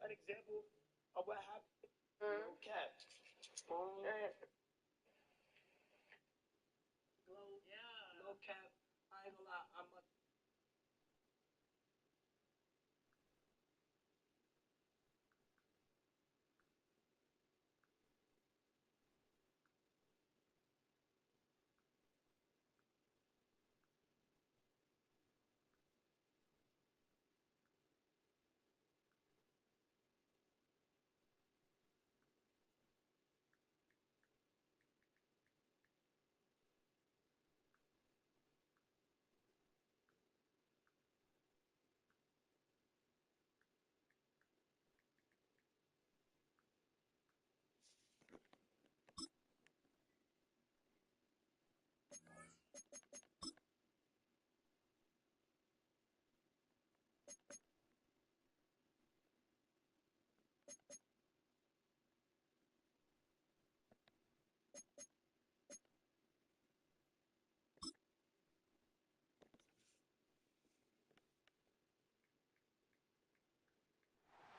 an example of what happened. Cat. Low cap. I ain't gonna lie. I'm a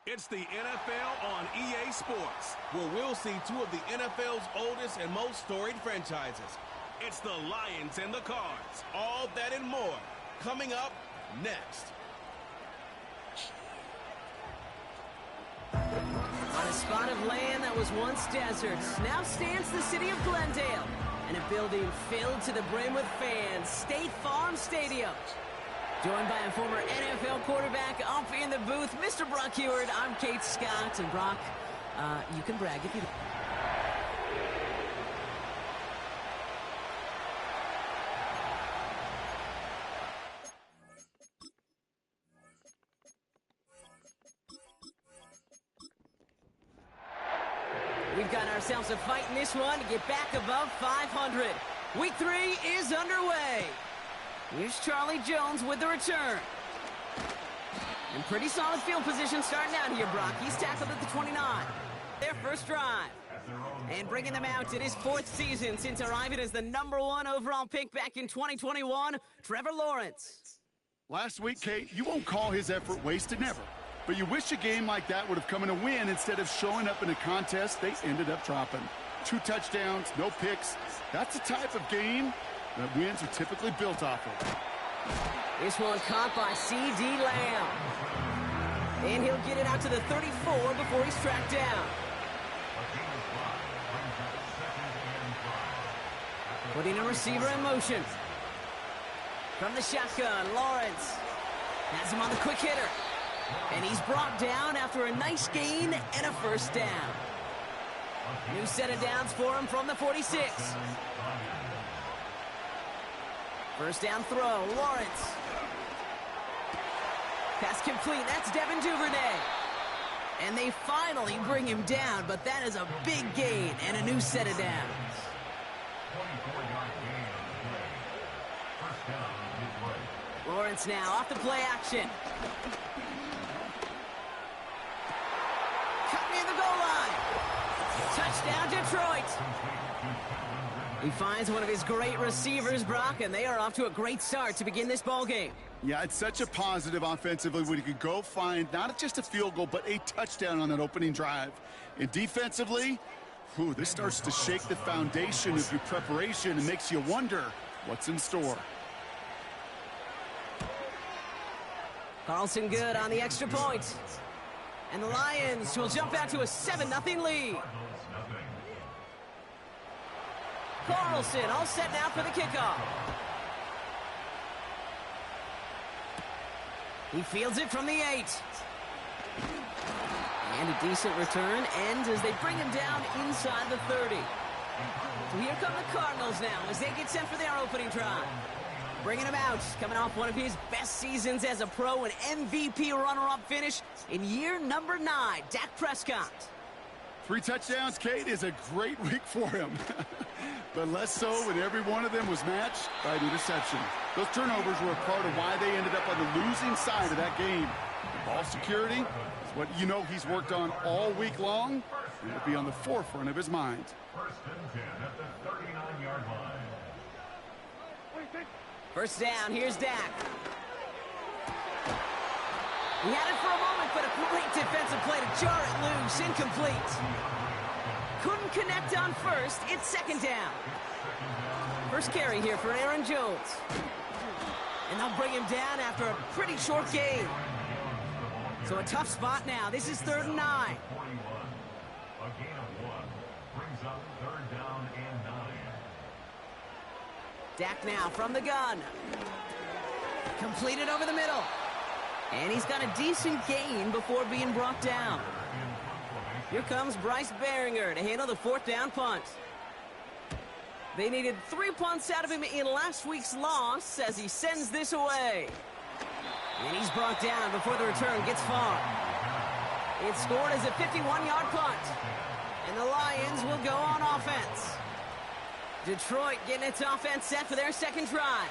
It's the NFL on EA Sports, where we'll see two of the NFL's oldest and most storied franchises. It's the Lions and the Cards. All that and more coming up next. On a spot of land that was once desert, now stands the city of Glendale, and a building filled to the brim with fans, State Farm Stadium. Joined by a former NFL quarterback up in the booth, Mr. Brock Huard. I'm Kate Scott, and Brock, you can brag if you like. We've got ourselves a fight in this one to get back above 500. Week 3 is underway. Here's Charlie Jones with the return. And pretty solid field position starting out here, Brock. He's tackled at the 29. Their first drive. And bringing them out in his 4th season since arriving as the #1 overall pick back in 2021, Trevor Lawrence. Last week, Kate, you won't call his effort wasted, never. But you wish a game like that would have come in a win instead of showing up in a contest they ended up dropping. 2 touchdowns, no picks. That's the type of game that wins are typically built off of. This one caught by C.D. Lamb. And he'll get it out to the 34 before he's tracked down. Putting a receiver in motion. From the shotgun, Lawrence has him on the quick hitter. And he's brought down after a nice gain and a first down. New set of downs for him from the 46. First down throw, Lawrence. Pass complete, that's Devin Duvernay. And they finally bring him down, but that is a big gain and a new set of downs. Lawrence now off the play action. Cut near the goal line. Touchdown, Detroit. He finds one of his great receivers, Brock, and they are off to a great start to begin this ball game. Yeah, it's such a positive offensively when you could go find not just a field goal, but a touchdown on that opening drive. And defensively, this starts to shake the foundation of your preparation and makes you wonder what's in store. Carlson good on the extra point. And the Lions will jump out to a 7-0 lead. Carlson all set now for the kickoff. He fields it from the 8. And a decent return ends as they bring him down inside the 30. So here come the Cardinals now as they get set for their opening drive. Bringing him out, coming off one of his best seasons as a pro, an MVP runner-up finish in year number 9, Dak Prescott. 3 touchdowns, Kate, is a great week for him. But less so when every one of them was matched by an interception. Those turnovers were a part of why they ended up on the losing side of that game. The ball security is what you know he's worked on all week long, and it'll be on the forefront of his mind. First down, here's Dak. He had it for a moment, but a great defensive play to jar it loose. Incomplete. Couldn't connect on first. It's second down. First carry here for Aaron Jones. And they'll bring him down after a pretty short gain. So a tough spot now. This is 3rd and 9. A gain of 1 brings up 3rd down and 9. Dak now from the gun. Completed over the middle. And he's got a decent gain before being brought down. Here comes Bryce Baringer to handle the 4th down punt. They needed 3 punts out of him in last week's loss as he sends this away. And he's brought down before the return gets far. It's scored as a 51-yard punt. And the Lions will go on offense. Detroit getting its offense set for their second drive.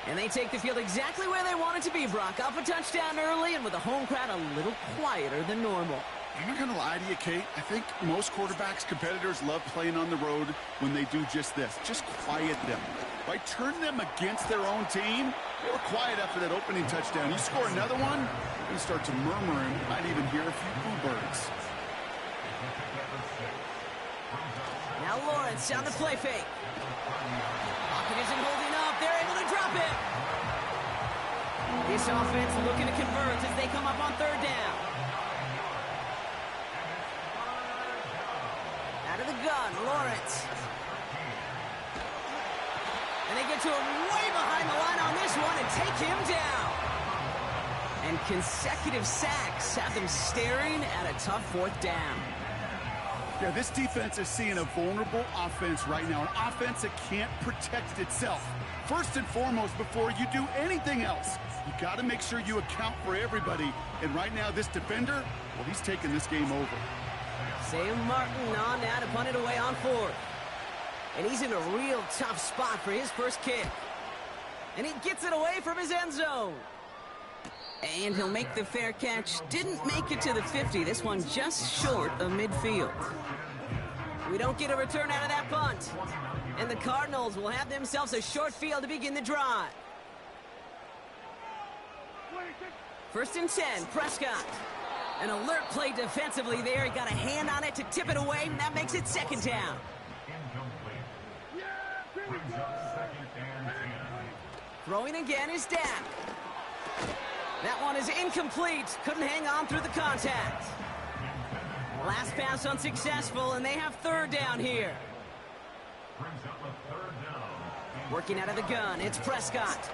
And they take the field exactly where they want it to be, Brock. Up a touchdown early and with the home crowd a little quieter than normal. I'm not going to lie to you, Kate. I think most quarterbacks, competitors love playing on the road when they do just this. Just quiet them. By turning them against their own team, they were quiet after that opening touchdown. You score another one, you're going to start to murmur and you might even hear a few bluebirds. Now Lawrence on the play fake. Pocket isn't holding up. They're able to drop it. This offense looking to convert as they come up on 3rd down. Out of the gun, Lawrence. And they get to him way behind the line on this one and take him down. And consecutive sacks have them staring at a tough 4th down. Yeah, this defense is seeing a vulnerable offense right now, an offense that can't protect itself. First and foremost, before you do anything else, you got to make sure you account for everybody. And right now, this defender, well, he's taking this game over. Sam Martin on now to punt it away on 4th. And he's in a real tough spot for his first kick. And he gets it away from his end zone. And he'll make the fair catch. Didn't make it to the 50. This one just short of midfield. We don't get a return out of that punt. And the Cardinals will have themselves a short field to begin the drive. 1st and 10, Prescott. An alert play defensively there. He got a hand on it to tip it away, and that makes it 2nd down. Throwing again is Dak. That one is incomplete. Couldn't hang on through the contact. Last pass unsuccessful, and they have 3rd down here. Working out of the gun, it's Prescott.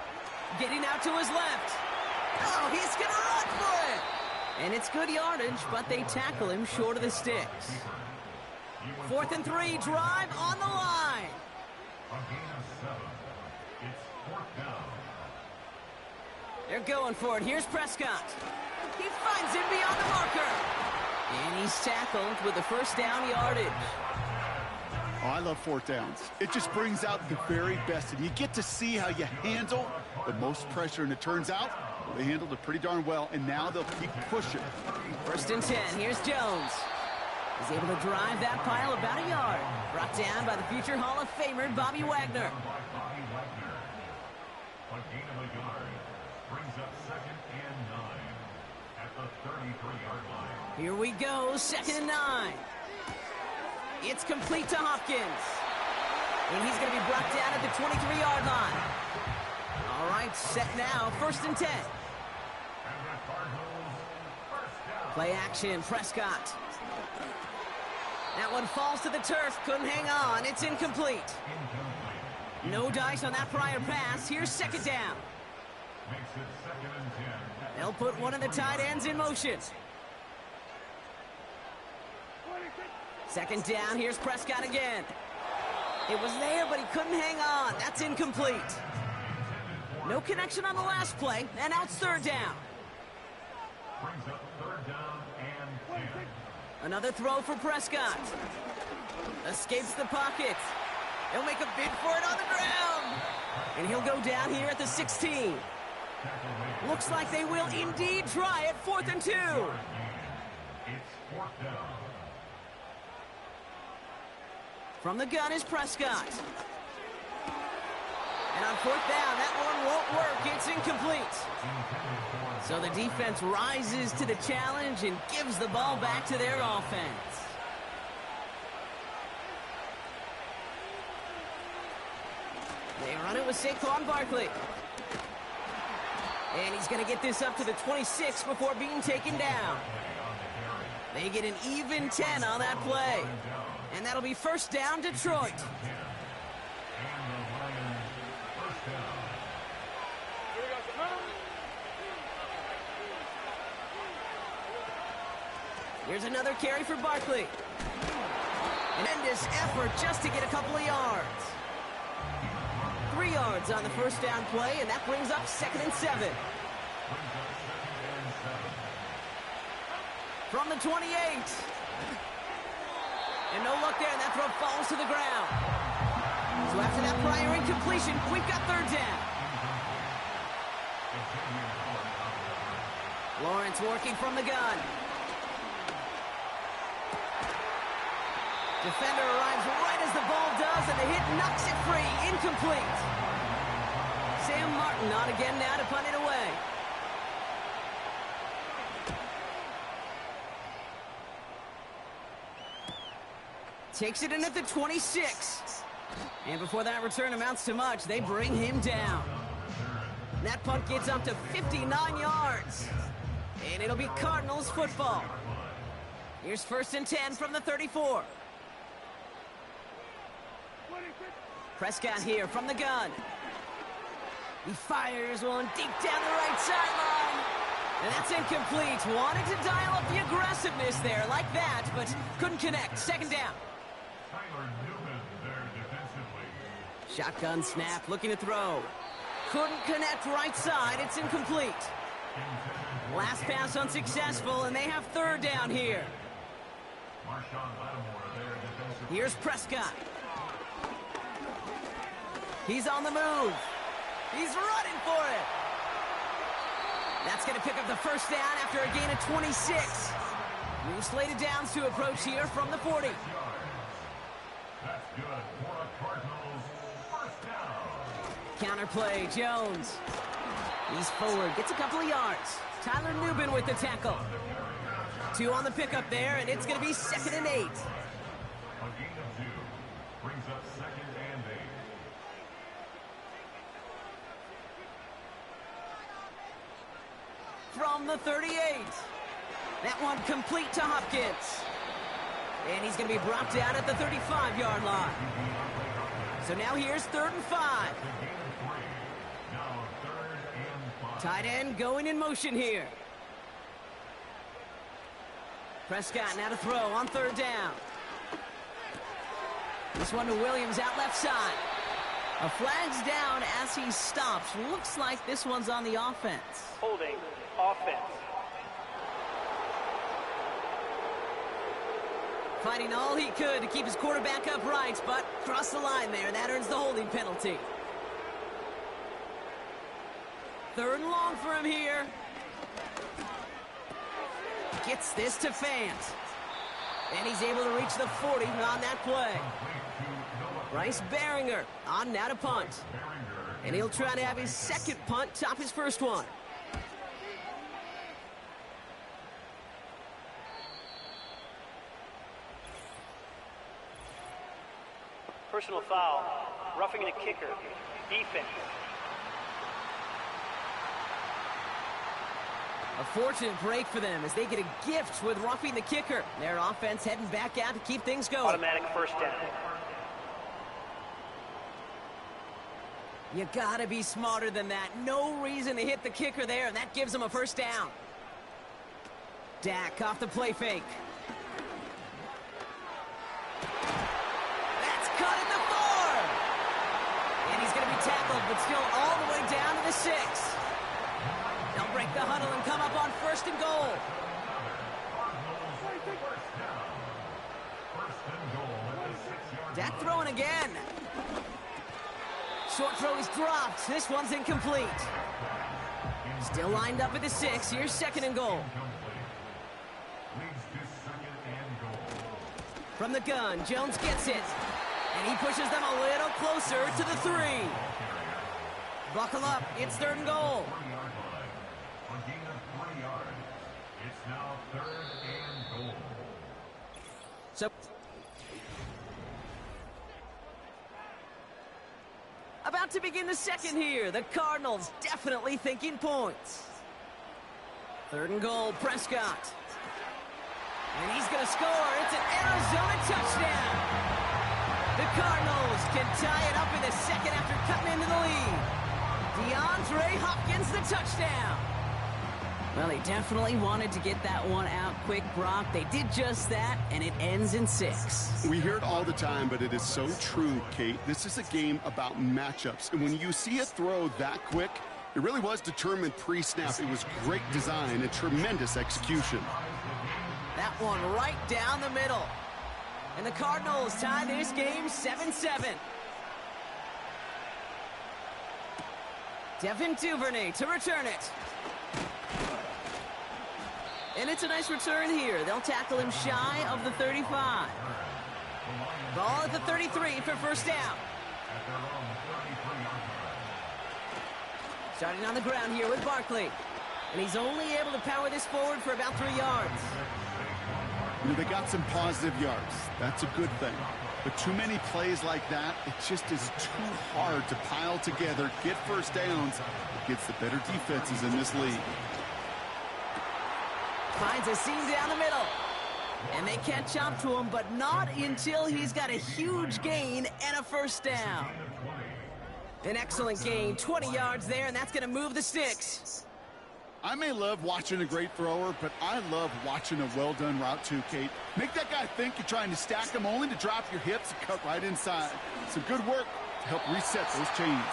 Getting out to his left. Oh, he's going to run for it. And it's good yardage, but they tackle him short of the sticks. 4th and 3, drive on the line. A gain of 7. It's 4th down. They're going for it. Here's Prescott. He finds him beyond the marker. And he's tackled with the 1st down yardage. Oh, I love 4th downs. It just brings out the very best. And you get to see how you handle the most pressure. And it turns out they handled it pretty darn well. And now they'll keep pushing. 1st and 10. Here's Jones. He's able to drive that pile about a yard. Brought down by the future Hall of Famer, Bobby Wagner. A gain of a yard brings up 2nd and 9 at the 33-yard line. Here we go, 2nd and 9. It's complete to Hopkins. And he's going to be brought down at the 23-yard line. All right, set now, 1st and 10. Play action, Prescott. That one falls to the turf, couldn't hang on. It's incomplete. No dice on that prior pass. Here's 2nd down. Makes it 2nd and 10. They'll put one of the tight ends in motion. 2nd down, here's Prescott again. It was there, but he couldn't hang on. That's incomplete. No connection on the last play, and now it's 3rd down. Brings up 3rd down and 10. Another throw for Prescott. Escapes the pocket. He'll make a bid for it on the ground. And he'll go down here at the 16. Looks like they will indeed try it, 4th and 2. It's 4th down. From the gun is Prescott. And on fourth down. That one won't work. It's incomplete. So the defense rises to the challenge and gives the ball back to their offense. They run it with Saquon Barkley. And he's going to get this up to the 26 before being taken down. They get an even 10 on that play. And that'll be first down, Detroit. Here's another carry for Barkley. Tremendous effort just to get a couple of yards. 3 yards on the first down play, and that brings up 2nd and 7. From the 28. And no luck there, and that throw falls to the ground. So after that prior incompletion, we've got 3rd down. Lawrence working from the gun. Defender arrives right as the ball does, and the hit knocks it free. Incomplete. Sam Martin on again now to punt it away. Takes it in at the 26. And before that return amounts to much, they bring him down. That punt gets up to 59 yards. And it'll be Cardinals football. Here's 1st and 10 from the 34. Prescott here from the gun. He fires one deep down the right sideline. And that's incomplete. Wanted to dial up the aggressiveness there like that, but couldn't connect. 2nd down. Tyler Newman there defensively. Shotgun snap, looking to throw. Couldn't connect right side. It's incomplete. Last pass unsuccessful, and they have 3rd down here. Marshawn Lattimore there defensively. Here's Prescott. He's on the move. He's running for it. That's going to pick up the 1st down after a gain of 26. New slated downs to approach here from the 40. That's good for a Cardinals 1st down. Counter play, Jones. He's forward, gets a couple of yards. Tyler Newman with the tackle. 2 on the pickup there, and it's going to be 2nd and 8. A gain of 2 brings up 2nd and 8. From the 38. That one complete to Hopkins. And he's going to be brought down at the 35-yard line. So now here's 3rd and 5. Now 3rd and 5. Tight end going in motion here. Prescott now to throw on 3rd down. This one to Williams out left side. A flag's down as he stops. Looks like this one's on the offense. Holding offense. Fighting all he could to keep his quarterback upright, but crossed the line there. That earns the holding penalty. 3rd and long for him here. Gets this to Fant. And he's able to reach the 40 on that play. Bryce Baringer on now to punt. And he'll try to have his 2nd punt top his 1st one. Personal foul. Roughing the kicker. Defense. A fortunate break for them as they get a gift with roughing the kicker. Their offense heading back out to keep things going. Automatic 1st down. You gotta be smarter than that. No reason to hit the kicker there, and that gives them a 1st down. Dak off the play fake. That's cut at the 4. And he's gonna be tackled, but still all the way down to the 6. They'll break the huddle and come up on 1st and goal. Dak throwing again. Short throw is dropped. This one's incomplete. Still lined up at the 6. Here's 2nd and goal. From the gun, Jones gets it. And he pushes them a little closer to the 3. Buckle up. It's 3rd and goal. 3-yard line. A gain of 3 yards. It's now 3rd and goal. So, about to begin the second here. The Cardinals definitely thinking points. 3rd and goal, Prescott. And he's going to score. It's an Arizona touchdown. The Cardinals can tie it up in the second after cutting into the lead. DeAndre Hopkins, the touchdown. Well, they definitely wanted to get that one out quick, Brock. They did just that, and it ends in 6. We hear it all the time, but it is so true, Kate. This is a game about matchups. And when you see a throw that quick, it really was determined pre-snap. It was great design and tremendous execution. That one right down the middle. And the Cardinals tie this game 7-7. Devin Duvernay to return it. And it's a nice return here. They'll tackle him shy of the 35. Ball at the 33 for first down. Starting on the ground here with Barkley. And he's only able to power this forward for about 3 yards. You know, they got some positive yards. That's a good thing. But too many plays like that, it just is too hard to pile together, get first downs against the better defenses in this league. Finds a seam down the middle. And they catch up to him, but not until he's got a huge gain and a first down. An excellent gain, 20 yards there, and that's going to move the sticks. I may love watching a great thrower, but I love watching a well-done route too, Kate. Make that guy think you're trying to stack him only to drop your hips and cut right inside. Some good work to help reset those chains.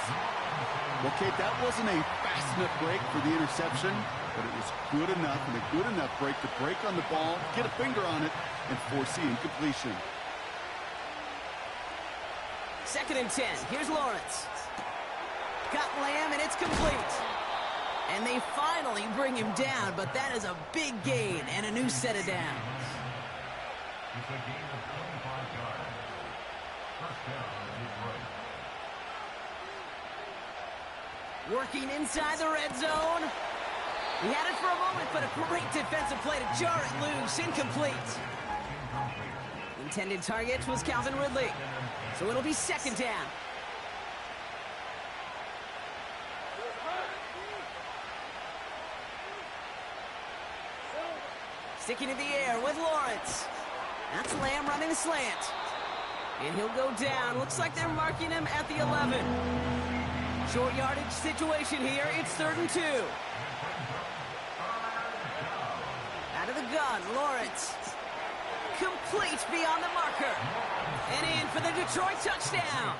Well, Kate, that wasn't a fast enough break for the interception, but it was good enough and a good enough break to break on the ball, get a finger on it, and force the incompletion. 2nd and 10. Here's Lawrence. Got Lamb, and it's complete. And they finally bring him down, but that is a big gain and a new set of downs. It's a gain of 25 yards. First down, Detroit. Working inside the red zone. He had it for a moment, but a great defensive play to jar it loose. Incomplete. Intended target was Calvin Ridley. So it'll be 2nd down. Sticking in the air with Lawrence. That's Lamb running the slant. And he'll go down. Looks like they're marking him at the 11. Short yardage situation here. It's 3rd and 2. Out of the gun, Lawrence. Complete beyond the marker. And in for the Detroit touchdown.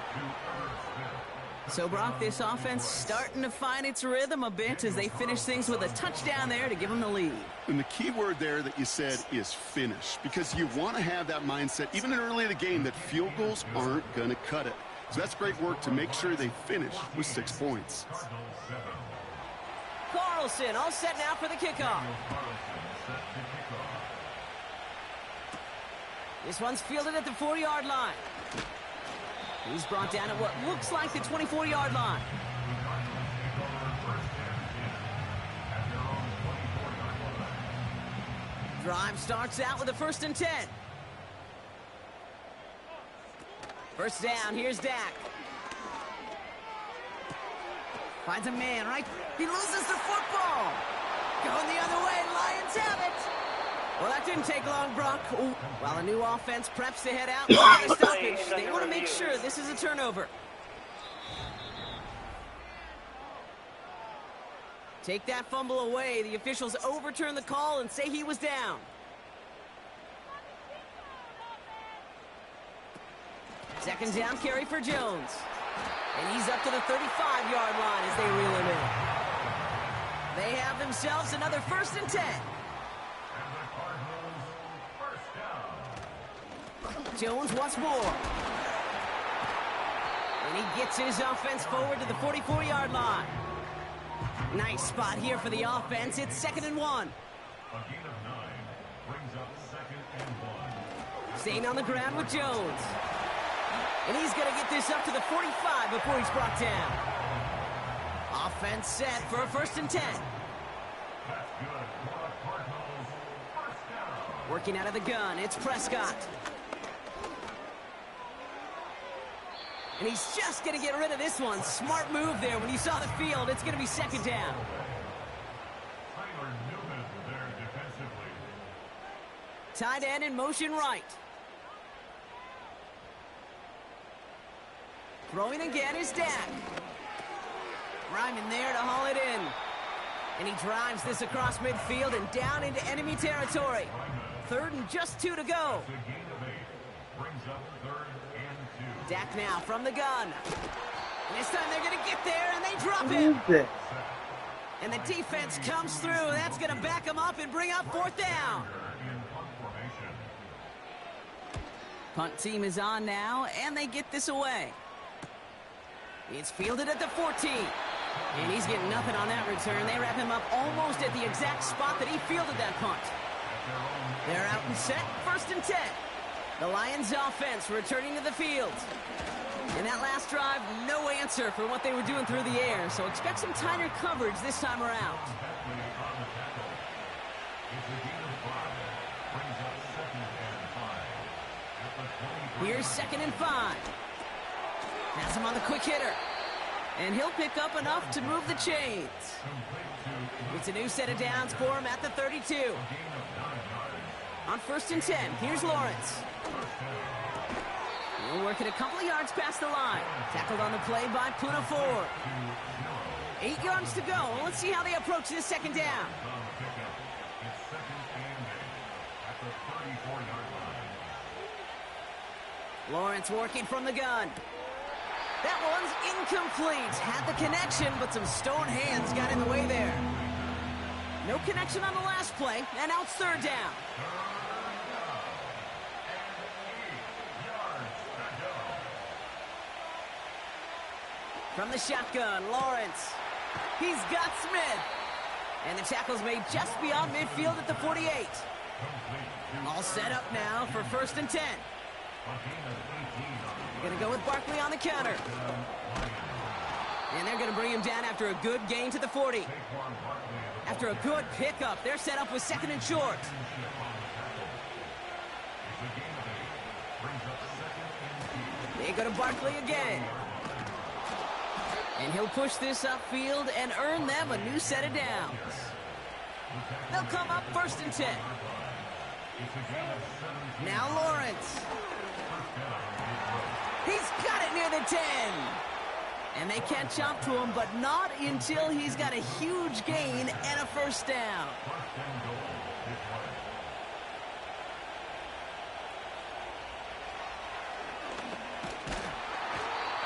So, Brock, this offense starting to find its rhythm a bit as they finish things with a touchdown there to give them the lead. And the key word there that you said is finish, because you want to have that mindset, even early in the game, that field goals aren't going to cut it. So that's great work to make sure they finish with 6 points. Carlson all set now for the kickoff. This one's fielded at the 4-yard line. He's brought down at what looks like the 24-yard line. Drive starts out with a 1st and 10. First down, here's Dak. Finds a man, right? He loses the football. Going the other way, Lions have it. Well, that didn't take long, Brock. Ooh, while a new offense preps to head out with a stoppage, they want to make sure this is a turnover. Take that fumble away. The officials overturn the call and say he was down. Second down carry for Jones. And he's up to the 35-yard line as they reel him in. They have themselves another 1st and 10. Jones once more. And he gets his offense forward to the 44-yard line. Nice spot here for the offense. It's 2nd and 1. A gain of 9 brings up 2nd and 1. Staying on the ground with Jones. And he's going to get this up to the 45 before he's brought down. Offense set for a 1st and 10. That's good for the Cardinals. First down. Working out of the gun, it's Prescott. And he's just going to get rid of this one. Smart move there. When you saw the field, it's going to be 2nd down. Tyler Newman there defensively. Tight end in motion right. Throwing again is Dak. Ryman there to haul it in. And he drives this across midfield and down into enemy territory. 3rd and just 2 to go. The gain of 8 brings up 3rd and 2. Dak now from the gun. And this time they're going to get there, and they drop him. And the defense comes through. That's going to back him up and bring up 4th down. In punt formation. Punt team is on now, and they get this away. It's fielded at the 14. And he's getting nothing on that return. They wrap him up almost at the exact spot that he fielded that punt. They're out and set, 1st and 10. The Lions offense returning to the field. In that last drive, no answer for what they were doing through the air, so expect some tighter coverage this time around. Here's 2nd and 5. Has him on the quick hitter. And he'll pick up enough to move the chains. It's a new set of downs for him at the 32. On 1st and 10, here's Lawrence. We're working a couple of yards past the line. Tackled on the play by Puna Ford. 8 yards to go. Let's see how they approach this 2nd down. Lawrence working from the gun. That one's incomplete. Had the connection, but some stone hands got in the way there. No connection on the last play, and now it's 3rd down. From the shotgun, Lawrence. He's got Smith. And the tackle's made just beyond midfield at the 48. All set up now for 1st and 10. Gonna go with Barkley on the counter. And they're gonna bring him down after a good gain to the 40. After a good pickup, they're set up with 2nd and short. They go to Barkley again. And he'll push this upfield and earn them a new set of downs. They'll come up 1st and 10. Now Lawrence. He's got it near the 10. And they can't jump to him, but not until he's got a huge gain and a 1st down.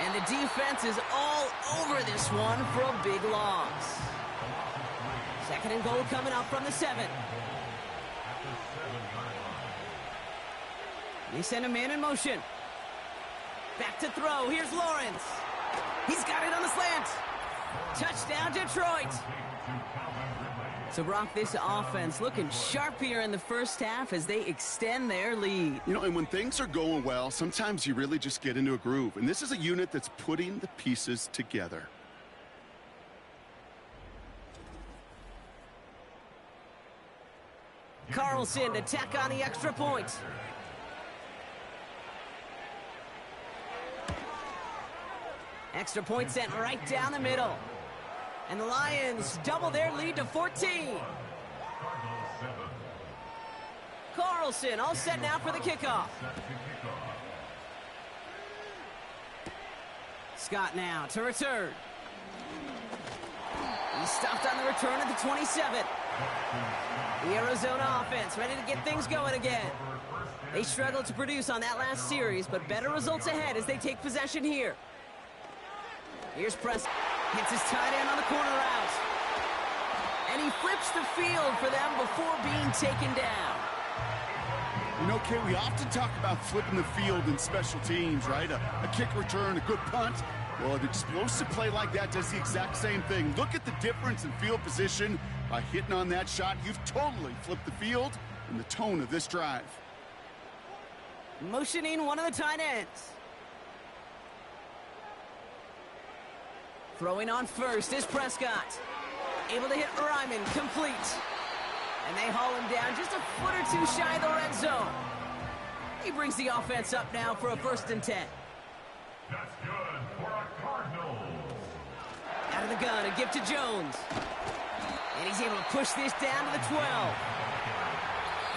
And the defense is all over this one for a big loss. 2nd and goal coming up from the 7. They send a man in motion. Back to throw. Here's Lawrence. He's got it on the slant. Touchdown, Detroit. So, Brock, this offense looking sharp here in the 1st half as they extend their lead. You know, and when things are going well, sometimes you really just get into a groove. And this is a unit that's putting the pieces together. Carlson to tack on the extra point. Extra point sent right down the middle. And the Lions double their lead to 14. Carlson all set now for the kickoff. Scott now to return. He's stopped on the return at the 27. The Arizona offense ready to get things going again. They struggled to produce on that last series, but better results ahead as they take possession here. Here's Prescott. Hits his tight end on the corner route. And he flips the field for them before being taken down. You know, Kay, we often talk about flipping the field in special teams, right? A kick return, a good punt. Well, an explosive play like that does the exact same thing. Look at the difference in field position. By hitting on that shot, you've totally flipped the field and the tone of this drive. Motioning one of the tight ends. Throwing on first is Prescott. Able to hit Ryman, complete. And they haul him down just a foot or two shy of the red zone. He brings the offense up now for a 1st and 10. That's good for a Cardinals. Out of the gun, a gift to Jones. And he's able to push this down to the 12.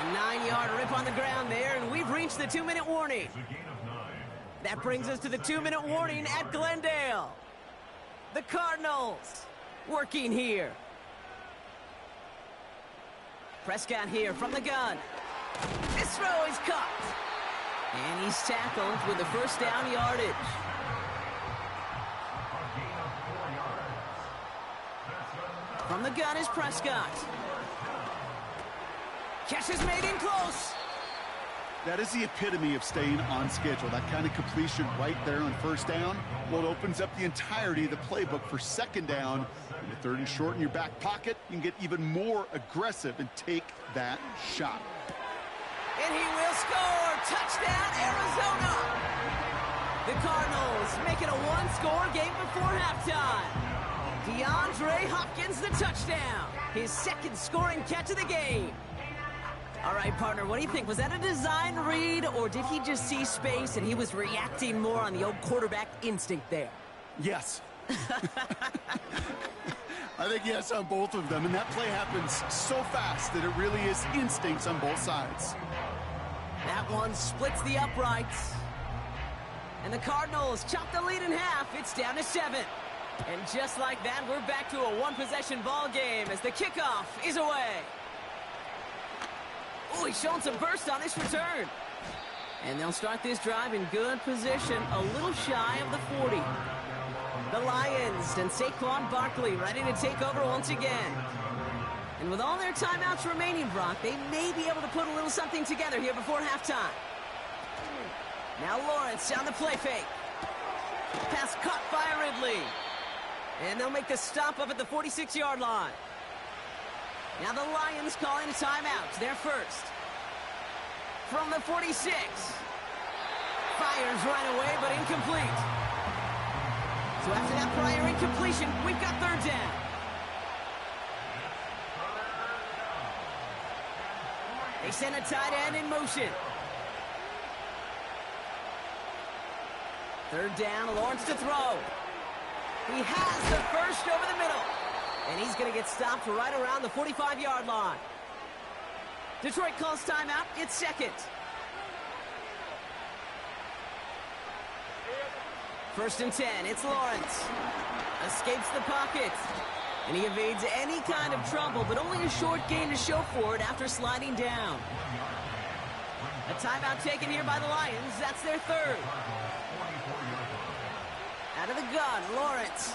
A 9-yard rip on the ground there, and we've reached the 2-minute warning. It's a gain of 9. That brings us to the 2-minute warning at Glendale. The Cardinals working here. Prescott here from the gun. This throw is caught. And he's tackled with the 1st down yardage. A gain of 4 yards. That's From the gun is Prescott. Catch is made in close. That is the epitome of staying on schedule. That kind of completion right there on 1st down. Well, it opens up the entirety of the playbook for 2nd down. And the 3rd and short in your back pocket, you can get even more aggressive and take that shot. And he will score. Touchdown, Arizona. The Cardinals make it a 1-score game before halftime. DeAndre Hopkins, the touchdown. His 2nd scoring catch of the game. All right, partner, what do you think? Was that a design read, or did he just see space and he was reacting more on the old quarterback instinct there? Yes. I think yes on both of them, and that play happens so fast that it really is instincts on both sides. That one splits the uprights. And the Cardinals chop the lead in half. It's down to 7. And just like that, we're back to a 1-possession ball game as the kickoff is away. Oh, he's showing some burst on this return. And they'll start this drive in good position, a little shy of the 40. The Lions and Saquon Barkley ready to take over once again. And with all their timeouts remaining, Brock, they may be able to put a little something together here before halftime. Now Lawrence on the play fake. Pass caught by Ridley. And they'll make the stop up at the 46-yard line. Now the Lions calling a timeout. Their first. From the 46. Fires right away, but incomplete. So after that prior incompletion, we've got 3rd down. They send a tight end in motion. 3rd down, Lawrence to throw. He has the first over the middle. And he's going to get stopped right around the 45-yard line. Detroit calls timeout. It's 2nd. 1st and 10. It's Lawrence. Escapes the pocket. And he evades any kind of trouble, but only a short gain to show for it after sliding down. A timeout taken here by the Lions. That's their 3rd. Out of the gun, Lawrence.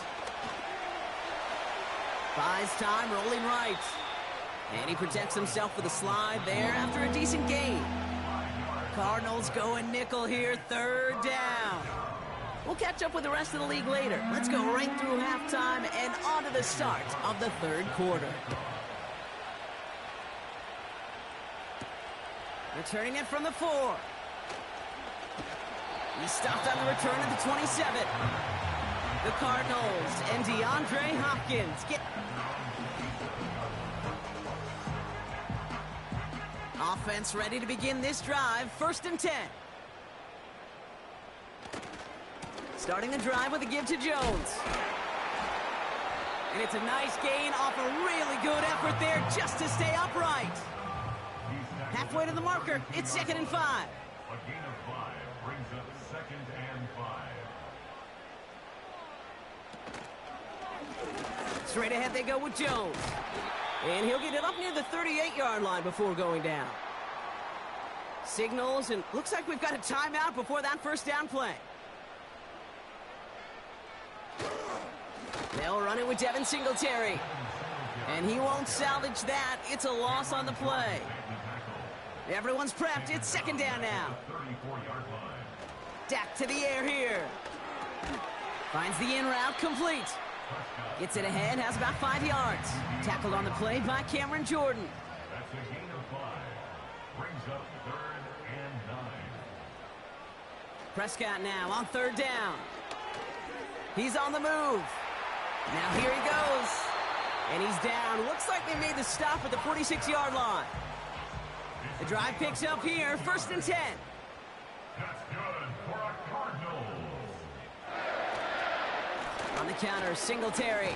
Buys time, rolling right. And he protects himself with a slide there after a decent gain. Cardinals going nickel here, 3rd down. We'll catch up with the rest of the league later. Let's go right through halftime and on to the start of the 3rd quarter. Returning it from the 4. He stopped on the return at the 27. The Cardinals and DeAndre Hopkins get... Offense ready to begin this drive. 1st and 10. Starting the drive with a give to Jones. And it's a nice gain off a really good effort there just to stay upright. Halfway to the marker. It's 2nd and 5. A gain of 5 brings up 2nd and 5. Straight ahead they go with Jones. And he'll get it up near the 38-yard line before going down. Signals, and looks like we've got a timeout before that 1st down play. They'll run it with Devin Singletary. And he won't salvage that. It's a loss on the play. Everyone's prepped. It's 2nd down now. Dak to the air here. Finds the in route, complete. Gets it ahead, has about 5 yards. Tackled on the play by Cameron Jordan. That's a gain of 5. Brings up 3rd and 9. Prescott now on 3rd down. He's on the move. Now here he goes. And he's down. Looks like they made the stop at the 46-yard line. The drive picks up here, 1st and 10. That's good for a Cardinals. On the counter, Singletary.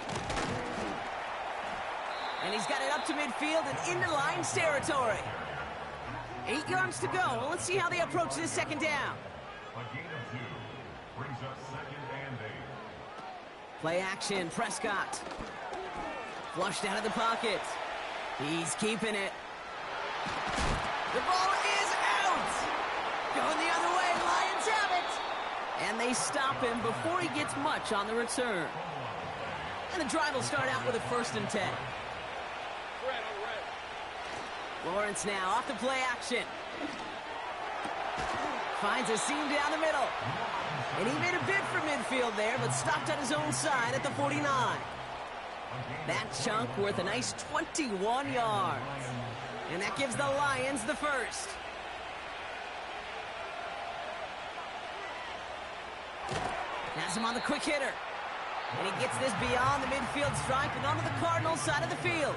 And he's got it up to midfield and into Lions territory. 8 yards to go. Well, let's see how they approach this 2nd down. A gain of 2 brings up 2nd and 8. Play action, Prescott. Flushed out of the pocket. He's keeping it. The ball is out! Going the other way, Lions have it! And they stop him before he gets much on the return. And the drive will start out with a 1st and 10. Lawrence now off the play action. Finds a seam down the middle. And he made a bid for midfield there, but stopped on his own side at the 49. That chunk worth a nice 21 yards. And that gives the Lions the 1st. Has him on the quick hitter. And he gets this beyond the midfield stripe and onto the Cardinals side of the field.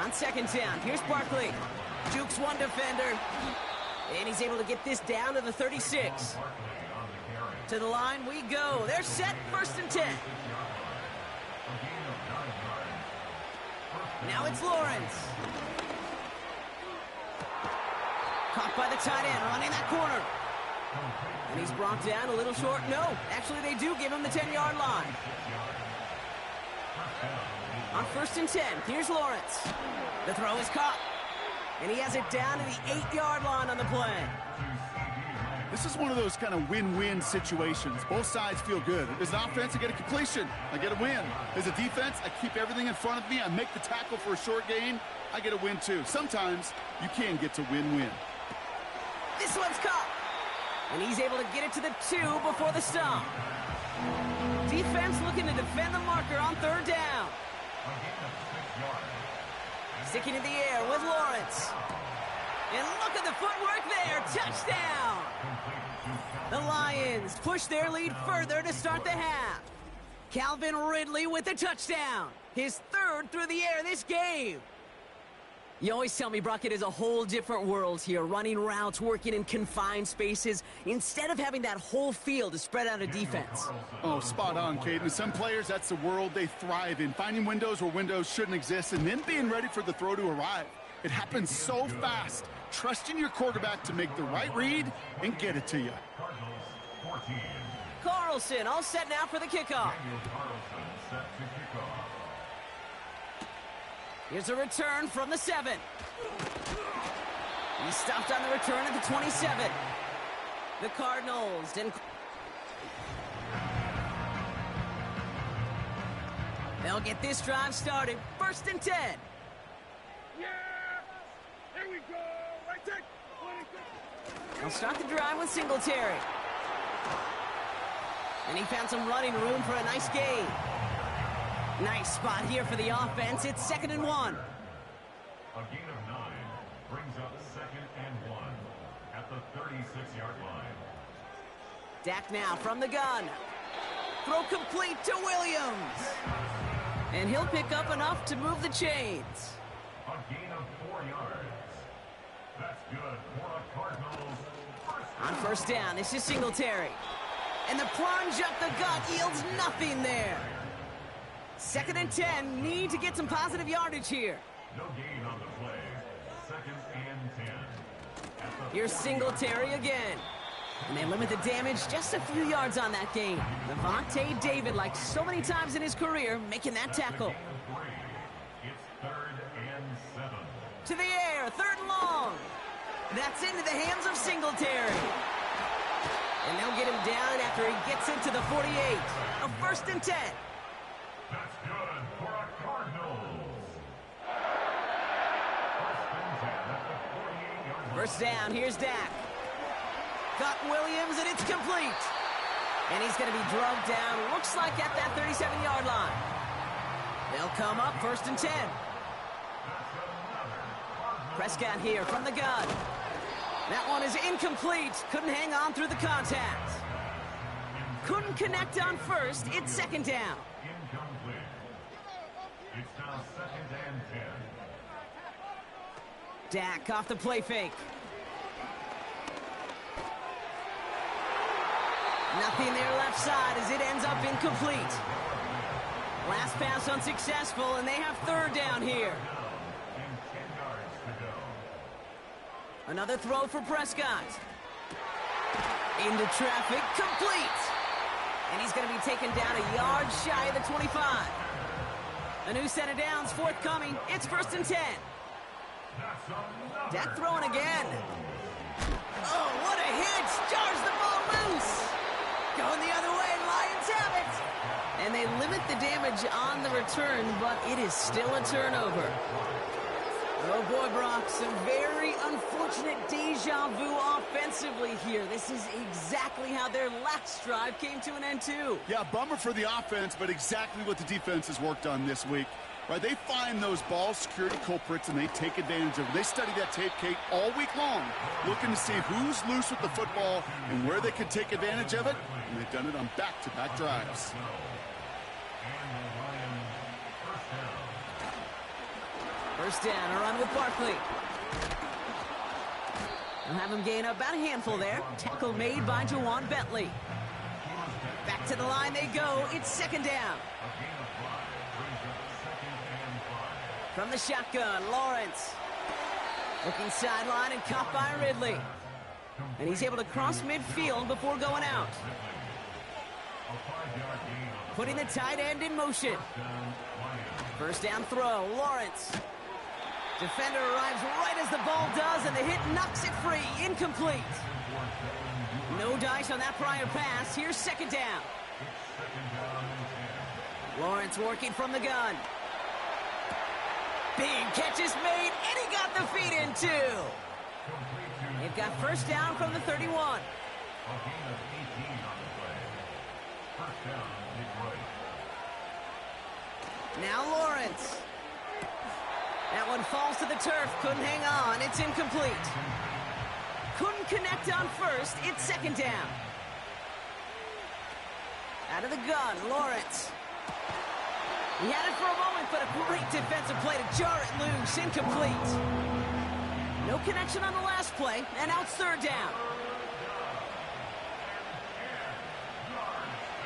On 2nd down, here's Barkley. Jukes one defender. And he's able to get this down to the 36. To the line we go. They're set, 1st and 10. Now it's Lawrence. Caught by the tight end, running that corner. And he's brought down a little short. No, actually they do give him the 10-yard line. On 1st and 10, here's Lawrence. The throw is caught. And he has it down to the 8-yard line on the play. This is one of those kind of win-win situations. Both sides feel good. As an offense, I get a completion. I get a win. As a defense, I keep everything in front of me. I make the tackle for a short gain. I get a win, too. Sometimes, you can get to win-win. This one's caught. And he's able to get it to the 2 before the stop. Defense looking to defend the marker on 3rd down. Sticking in the air with Lawrence. And look at the footwork there. Touchdown! The Lions push their lead further to start the half. Calvin Ridley with the touchdown. His 3rd through the air this game. You always tell me, Brock, it is a whole different world here. Running routes, working in confined spaces, instead of having that whole field to spread out a defense. Oh, spot on, Caden. Some players, that's the world they thrive in. Finding windows where windows shouldn't exist and then being ready for the throw to arrive. It happens so fast. Trusting your quarterback to make the right read and get it to you. Carlson all set now for the kickoff. Here's a return from the 7. He stopped on the return at the 27. The Cardinals didn't... They'll get this drive started. 1st and 10. Yeah! Here we go! Right there! They'll start the drive with Singletary. And he found some running room for a nice gain. Nice spot here for the offense. It's 2nd and 1. A gain of 9 brings up 2nd and 1 at the 36-yard line. Dak now from the gun. Throw complete to Williams. And he'll pick up enough to move the chains. A gain of 4 yards. That's good for a Cardinals. On 1st down, this is Singletary. And the plunge up the gut yields nothing there. 2nd and 10, need to get some positive yardage here. No gain on the play. 2nd and 10. Here's Singletary again. And they limit the damage just a few yards on that gain. Levante David, like so many times in his career, making that tackle. It's 3rd and 7. To the air, 3rd and long. That's into the hands of Singletary. And they'll get him down after he gets into the 48. A 1st and 10. That's good for a Cardinals. 1st and 10 at the 48-yard line. 1st down, here's Dak. Got Williams, and it's complete. And he's going to be drugged down, looks like at that 37-yard line. They'll come up 1st and 10. Prescott here from the gun. That one is incomplete. Couldn't hang on through the contact. Couldn't connect on first. It's second down. Incomplete. It's now second and 10. Dak off the play fake. Nothing there left side as it ends up incomplete. Last pass unsuccessful, and they have third down here. And 10 yards to go. Another throw for Prescott. Into traffic, complete. And he's going to be taken down a yard shy of the 25. A new set of downs forthcoming. It's first and 10. Dak throwing again. Oh, what a hit! Jars the ball loose. Going the other way, Lions have it. And they limit the damage on the return, but it is still a turnover. Oh boy, Brock, some very unfortunate deja vu offensively here. This is exactly how their last drive came to an end too. Yeah, bummer for the offense, but exactly what the defense has worked on this week. Right, they find those ball security culprits and they take advantage of it. They study that tape, Kate, all week long, looking to see who's loose with the football and where they can take advantage of it. And they've done it on back-to-back drives. First down, a run with Barkley. They'll have him gain about a handful there. Tackle made by Jawan Bentley. Back to the line they go. It's second down. From the shotgun, Lawrence. Looking sideline and caught by Ridley. And he's able to cross midfield before going out. Putting the tight end in motion. First down throw, Lawrence. Defender arrives right as the ball does, and the hit knocks it free. Incomplete. No dice on that prior pass. Here's second down. Lawrence working from the gun. Big catch is made, and he got the feet in too. They've got first down from the 31. Now Lawrence. That one falls to the turf. Couldn't hang on. It's incomplete. Couldn't connect on first. It's second down. Out of the gun, Lawrence. He had it for a moment, but a great defensive play to jar it loose. Incomplete. No connection on the last play, and out third down.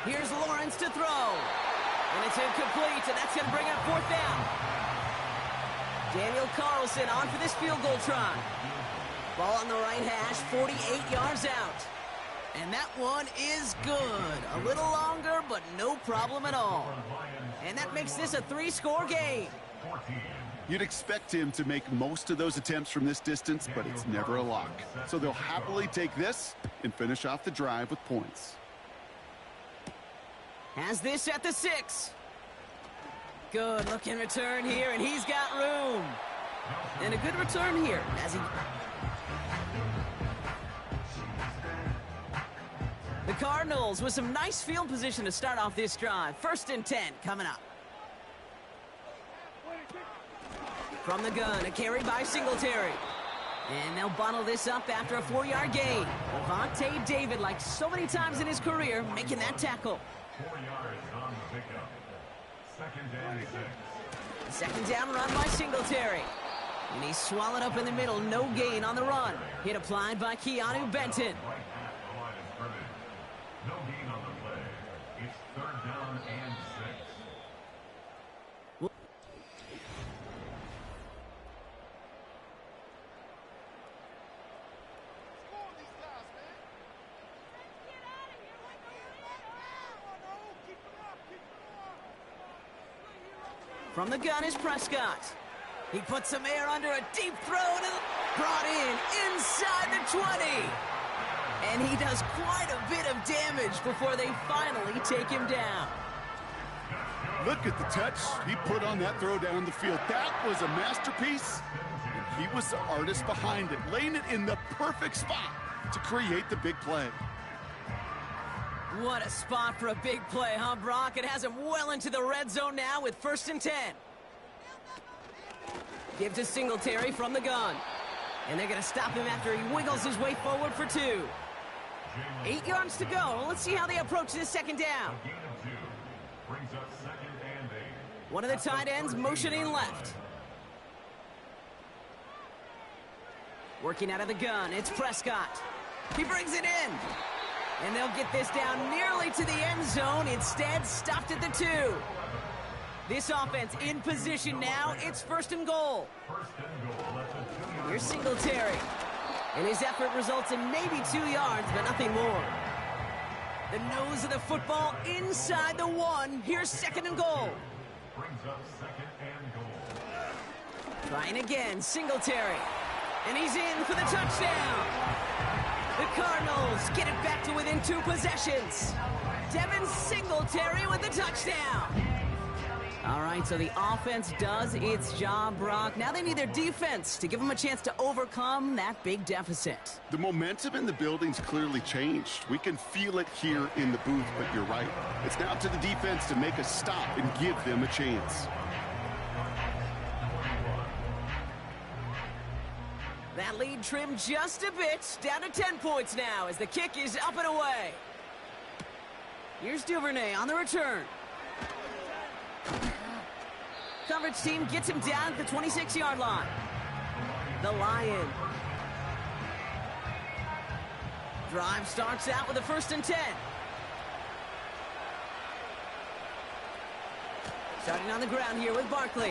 Here's Lawrence to throw. And it's incomplete, and that's going to bring up fourth down. Daniel Carlson on for this field goal try. Ball on the right hash, 48 yards out. And that one is good. A little longer, but no problem at all. And that makes this a 3-score game. You'd expect him to make most of those attempts from this distance, but it's never a lock. So they'll happily take this and finish off the drive with points. Has this at the 6. Good looking return here, and he's got room. And a good return here as he... The Cardinals with some nice field position to start off this drive. First and 10 coming up. From the gun, a carry by Singletary. And they'll bottle this up after a 4-yard gain. Lavonte David, like so many times in his career, making that tackle. 4 yards on the pickup. Second and 6. Second down run by Singletary. And he's swallowed up in the middle. No gain on the run. Hit applied by Keanu Benton. Right at the line of scrimmage. No gain on the play. It's third down and 6. From the gun is Prescott. He puts some air under a deep throw and brought in inside the 20. And he does quite a bit of damage before they finally take him down. Look at the touch he put on that throw down the field. That was a masterpiece. And he was the artist behind it, laying it in the perfect spot to create the big play. What a spot for a big play, huh, Brock? It has him well into the red zone now with first and 10. Give to Singletary from the gun. And they're going to stop him after he wiggles his way forward for 2. 8 yards to go. Let's see how they approach this second down. A gain of 2 brings up second and 8. One of the tight ends motioning left. Working out of the gun, it's Prescott. He brings it in. And they'll get this down nearly to the end zone. Instead, stopped at the 2. This offense in position now. It's first and goal. First and goal at the 2-yard Here's Singletary. And his effort results in maybe 2 yards, but nothing more. The nose of the football inside the 1. Here's second and goal. brings up second and goal. Trying again, Singletary. And he's in for the touchdown. The Cardinals get it back to within 2 possessions. Devin Singletary with the touchdown. All right, so the offense does its job, Brock. Now they need their defense to give them a chance to overcome that big deficit. The momentum in the building's clearly changed. We can feel it here in the booth, but you're right. It's now up to the defense to make a stop and give them a chance. That lead trimmed just a bit, down to 10 points now as the kick is up and away. Here's Duvernay on the return. Coverage team gets him down at the 26-yard line. The Lion. Drive starts out with a 1st and 10. Starting on the ground here with Barkley.